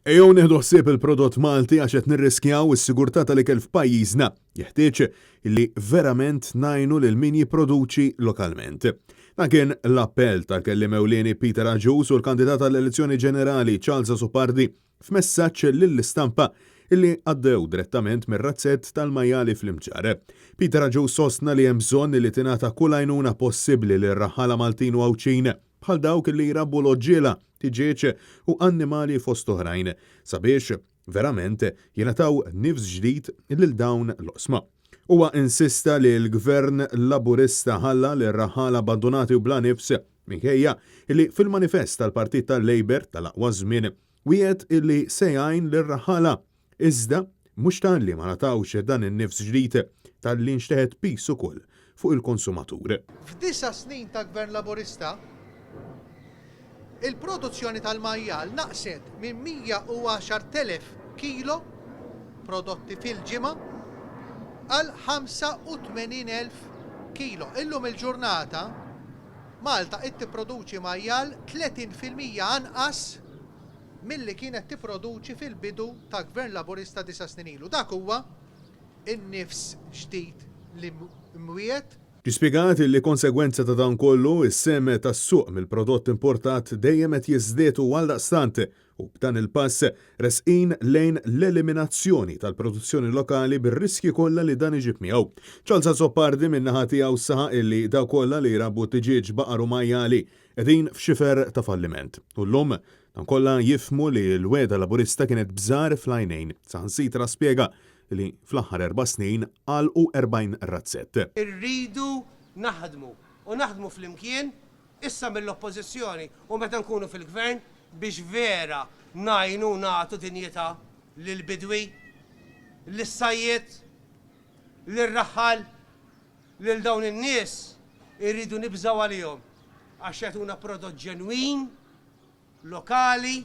Ejjew nieħdu ħsieb il-prodott Malti għax qed nirriskjaw is-sigurtà tal-ikel f'pajjiżna. Jeħtieġ illi verament ngħinu lil min jipproduċi lokalment. Dan kien l-appell tal-kelliem ewlieni Peter Ejjew u l-kandidat tal-elezzjoni ġenerali Charles Sopardi f'messaġġ lill-istampa illi għaddew direttament mir-razzett tal-majjali fl-imġar. Peter Ejjew sostna li hemm bżonn li tingħata kull għajnuna possibbli lir-raħħala Maltin u għawċin bħal dawk li jrabbu l-oġġiela, tiġieġ u annimali fost oħrajn sabiex verament jingħataw nifs ġdid lil dawn l-oqsma. Huwa insista li l-Gvern Laburista ħalla lir-raħħala abbandonati u bla nifs minkejja illi fil-manifest tal-Partit tal-Labor tal-aqwa żmien wieħed illi se jgħin lir-raħħala iżda mhux talli ma natawx dan in-nifs ġdid talli nxteħed pis ukoll fuq il-konsumatur. F'9 snin ta' Gvern Laburista il-produzzjoni tal-majjal naqset minn 110,000 kilo prodotti fil-ġimgħa għal 85,000 kilo. Illum il-ġurnata Malta qed tipproduċi majjal 30% anqas milli kienet tipproduċi fil-bidu ta' Gvern Laburista 9 snin ilu. Dak huwa in-nifs ġdid li mwiet. Ġispjegat li konsegwenza ta' dan kollu is-sem tas-suq mill-prodott importat dejjem qed jiżdiedu għaldaqstant u b'dan il-pass resqin lejn l-eliminazzjoni tal-produzzjoni lokali bir-riskji kollha li dan iġib miegħu. Charles Sopardi min-naħa tiegħu saħaq illi daw kollha li jrabbu tiġieġ baqar u majjali qegħdin f'xifer ta' falliment. U llum dan kollha jifhmu li l-wegħda Laburista kienet bżgħar fl-għajnejn. Saħansitra spjega li fl-aħħar 4 snin għalqu 40 razzett. Irridu naħdmu u naħdmu fl-imkien issa mill-oppożizzjoni u meta nkunu fil-gvern biex vera ngħinu nagħtu dinjità lill-bidwi, lis-sajjied, lir-raħħal, lil dawn in-nies irridu nibżgħu għalihom għax jagħtuna prodott ġenwin, lokali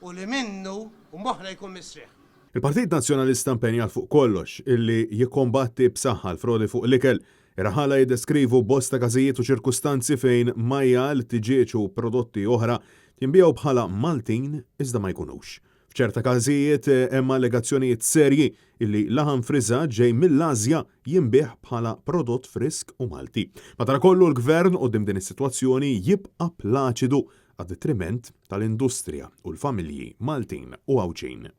u li minnu u moħħna jkun misrieħ. Il-Partit Nazzjonalista impenjat fuq kollox illi jikkombatti b'saħħa l-frodi fuq l-ikel. Ir-raħħala jiddeskrivu bosta każijiet u ċirkustanzi fejn majjal, tiġieġ u prodotti oħra jinbiegħu bħala Maltin iżda ma jkunux. F'ċerta każijiet hemm allegazzjonijiet serji illi laħam friżat ġej mill-Asja jinbih bħala prodott frisk u Malti. Madankollu l-Gvern quddiem din is-sitwazzjoni jibqa' plaċidu għad-detriment tal-industrija u l-familji Maltin u għawċin.